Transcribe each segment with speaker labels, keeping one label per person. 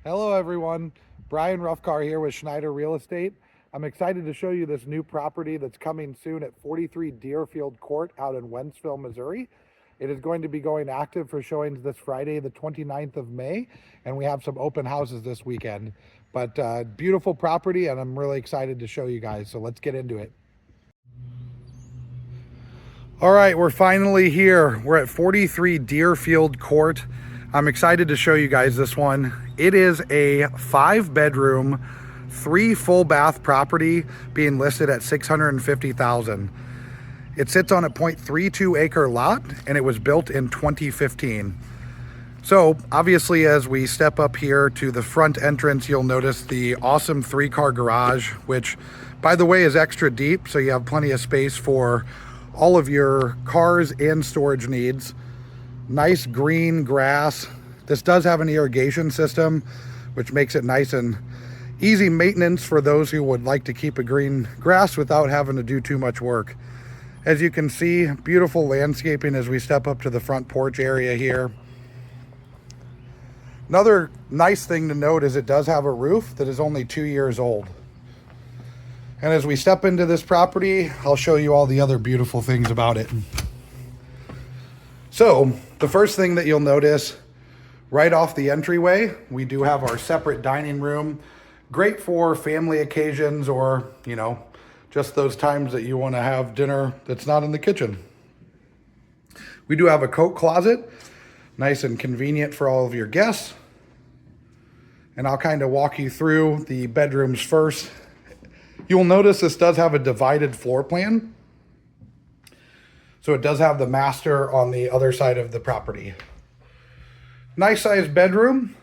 Speaker 1: Hello everyone, Brian Rufkahr here with Schneider Real Estate. I'm excited to show you this new property that's coming soon at 43 Deerfield Court out in Wentzville, Missouri. It is going to be going active for showings this Friday, the 29th of May, and we have some open houses this weekend. But beautiful property, and I'm really excited to show you guys, so let's get into it. All right, we're finally here. We're at 43 Deerfield Court. I'm excited to show you guys this one. It is a 5-bedroom, 3 full bath property being listed at $650,000. It sits on a 0.32 acre lot and it was built in 2015. So obviously, as we step up here to the front entrance, you'll notice the awesome 3-car garage, which by the way is extra deep, so you have plenty of space for all of your cars and storage needs. Nice green grass. This does have an irrigation system, which makes it nice and easy maintenance for those who would like to keep a green grass without having to do too much work. As you can see, beautiful landscaping as we step up to the front porch area here. Another nice thing to note is it does have a roof that is only 2 years old. And as we step into this property, I'll show you all the other beautiful things about it. So the first thing that you'll notice right off the entryway, we do have our separate dining room. Great for family occasions or, just those times that you want to have dinner that's not in the kitchen. We do have a coat closet, nice and convenient for all of your guests. And I'll kind of walk you through the bedrooms first. You'll notice this does have a divided floor plan. So it does have the master on the other side of the property. Nice sized bedroom.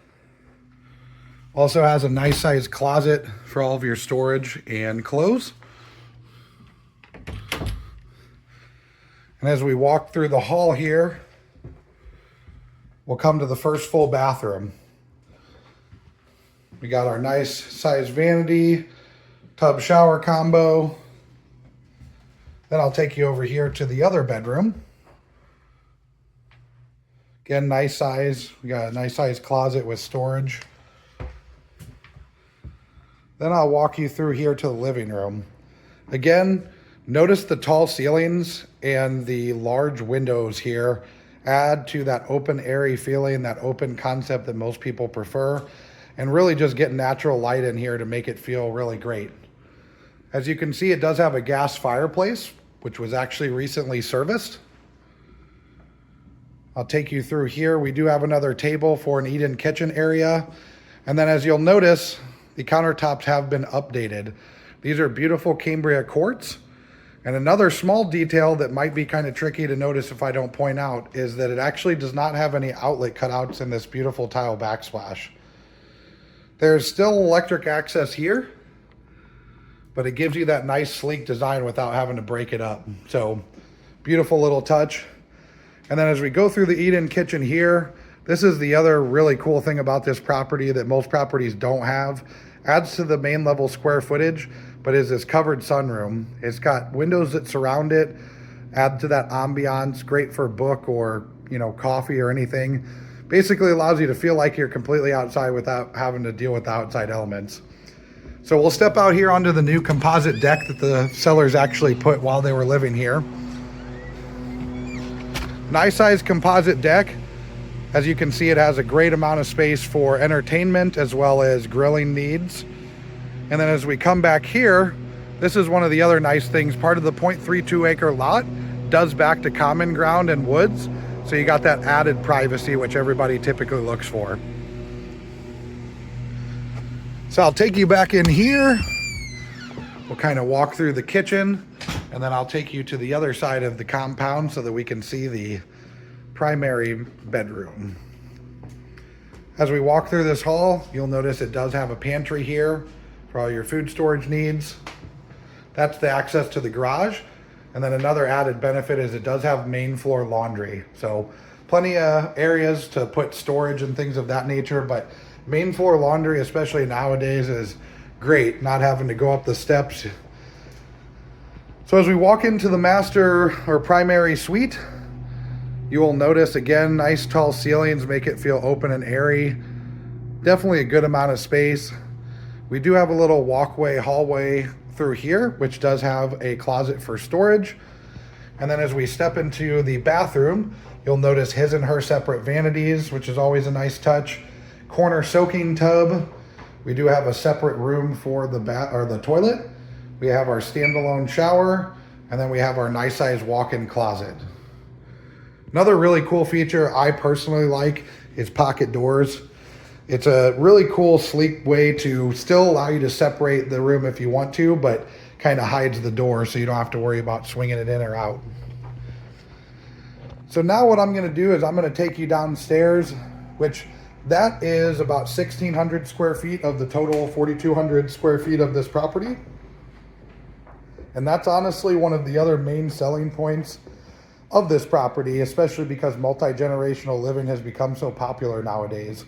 Speaker 1: Also has a nice sized closet for all of your storage and clothes. And as we walk through the hall here, we'll come to the first full bathroom. We got our nice sized vanity, tub shower combo. Then I'll take you over here to the other bedroom. Again, nice size. We got a nice size closet with storage. Then I'll walk you through here to the living room. Again, notice the tall ceilings and the large windows here add to that open, airy feeling, that open concept that most people prefer, and really just get natural light in here to make it feel really great. As you can see, it does have a gas fireplace, which was actually recently serviced. I'll take you through here. We do have another table for an eat-in kitchen area. And then as you'll notice, the countertops have been updated. These are beautiful Cambria quartz. And another small detail that might be kind of tricky to notice if I don't point out is that it actually does not have any outlet cutouts in this beautiful tile backsplash. There's still electric access here, but it gives you that nice sleek design without having to break it up. So beautiful little touch. And then as we go through the eat-in kitchen here, this is the other really cool thing about this property that most properties don't have. Adds to the main level square footage, but is this covered sunroom. It's got windows that surround it, add to that ambiance, great for a book or, coffee or anything. Basically allows you to feel like you're completely outside without having to deal with the outside elements. So we'll step out here onto the new composite deck that the sellers actually put while they were living here. Nice size composite deck. As you can see, it has a great amount of space for entertainment as well as grilling needs. And then as we come back here, this is one of the other nice things. Part of the 0.32 acre lot does back to common ground and woods. So you got that added privacy, which everybody typically looks for. So I'll take you back in here. We'll kind of walk through the kitchen, and then I'll take you to the other side of the compound so that we can see the primary bedroom. As we walk through this hall, you'll notice it does have a pantry here for all your food storage needs. That's the access to the garage. And then another added benefit is it does have main floor laundry. So plenty of areas to put storage and things of that nature, but main floor laundry, especially nowadays, is great, not having to go up the steps. So as we walk into the master or primary suite, you will notice again, nice tall ceilings make it feel open and airy. Definitely a good amount of space. We do have a little walkway, hallway through here, which does have a closet for storage. And then as we step into the bathroom, you'll notice his and her separate vanities, which is always a nice touch. Corner soaking tub. We do have a separate room for the the toilet. We have our standalone shower, and then we have our nice size walk-in closet. Another really cool feature I personally like is pocket doors. It's a really cool, sleek way to still allow you to separate the room if you want to, but kind of hides the door so you don't have to worry about swinging it in or out. So now what I'm going to do is I'm going to take you downstairs, which that is about 1,600 square feet of the total 4,200 square feet of this property. And that's honestly one of the other main selling points of this property, especially because multi-generational living has become so popular nowadays.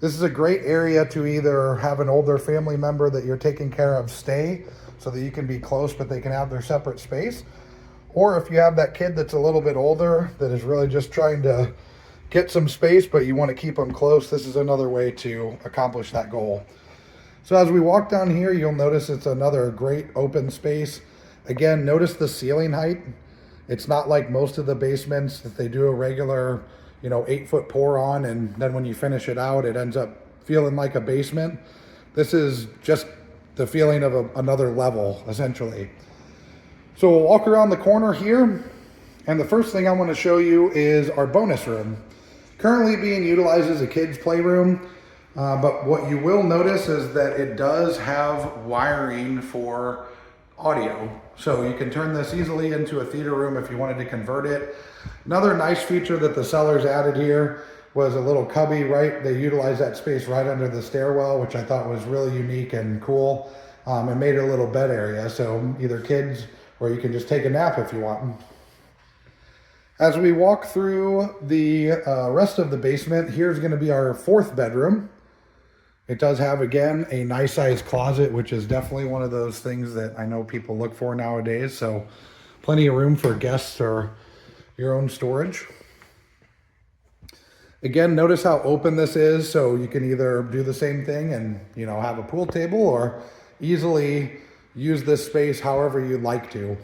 Speaker 1: This is a great area to either have an older family member that you're taking care of stay so that you can be close but they can have their separate space. Or if you have that kid that's a little bit older that is really just trying to get some space but you want to keep them close, this is another way to accomplish that goal. So as we walk down here, you'll notice it's another great open space. Again, notice the ceiling height. It's not like most of the basements that they do a regular 8-foot pour on, and then when you finish it out, it ends up feeling like a basement. This is just the feeling of another level, essentially. So we'll walk around the corner here, and the first thing I want to show you is our bonus room. Currently being utilized as a kid's playroom, but what you will notice is that it does have wiring for audio. So you can turn this easily into a theater room if you wanted to convert it. Another nice feature that the sellers added here was a little cubby, right? They utilized that space right under the stairwell, which I thought was really unique and cool. And made it a little bed area, so either kids or you can just take a nap if you want. As we walk through the rest of the basement, here's going to be our 4th bedroom. It does have, again, a nice sized closet, which is definitely one of those things that I know people look for nowadays. So plenty of room for guests or your own storage. Again, notice how open this is. So you can either do the same thing and, have a pool table, or easily use this space however you'd like to.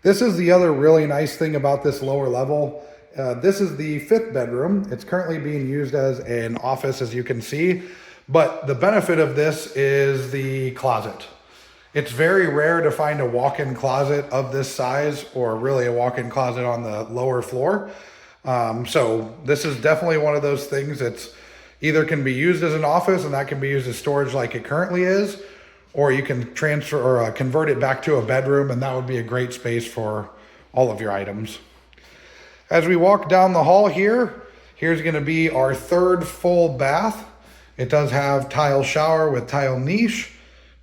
Speaker 1: This is the other really nice thing about this lower level. This is the 5th bedroom. It's currently being used as an office, as you can see, but the benefit of this is the closet. It's very rare to find a walk-in closet of this size, or really a walk-in closet on the lower floor. So this is definitely one of those things that's either can be used as an office, and that can be used as storage like it currently is, or you can transfer or convert it back to a bedroom, and that would be a great space for all of your items. As we walk down the hall here, here's going to be our 3rd full bath. It does have tile shower with tile niche.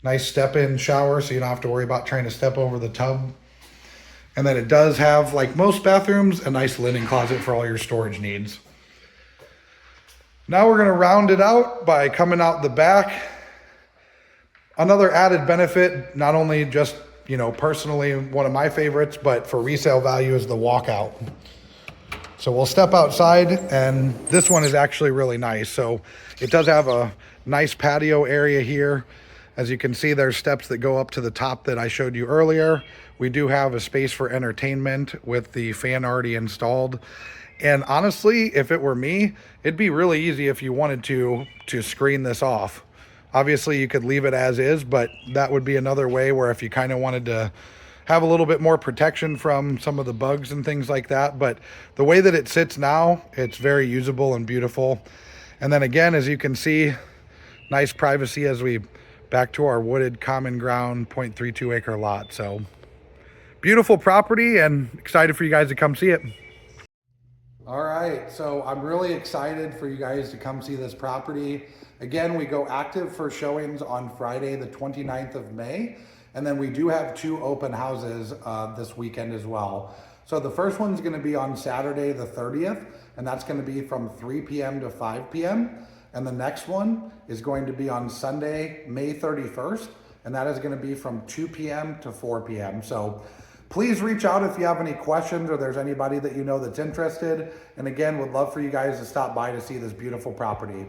Speaker 1: Nice step-in shower, so you don't have to worry about trying to step over the tub. And then it does have, like most bathrooms, a nice linen closet for all your storage needs. Now we're going to round it out by coming out the back. Another added benefit, not only just, personally one of my favorites, but for resale value, is the walkout. So we'll step outside, and this one is actually really nice. So it does have a nice patio area here. As you can see, there's steps that go up to the top that I showed you earlier. We do have a space for entertainment with the fan already installed. And honestly, if it were me, it'd be really easy if you wanted to screen this off. Obviously, you could leave it as is, but that would be another way where if you kind of wanted to have a little bit more protection from some of the bugs and things like that. But the way that it sits now, it's very usable and beautiful. And then again, as you can see, nice privacy as we back to our wooded common ground 0.32 acre lot. So beautiful property, and excited for you guys to come see it. All right, so I'm really excited for you guys to come see this property. Again, we go active for showings on Friday, the 29th of May. And then we do have 2 open houses this weekend as well. So the first one's going to be on Saturday the 30th, and that's going to be from 3 p.m. to 5 p.m. And the next one is going to be on Sunday, May 31st, and that is going to be from 2 p.m. to 4 p.m. So Please reach out if you have any questions or there's anybody that you know that's interested. And again, would love for you guys to stop by to see this beautiful property.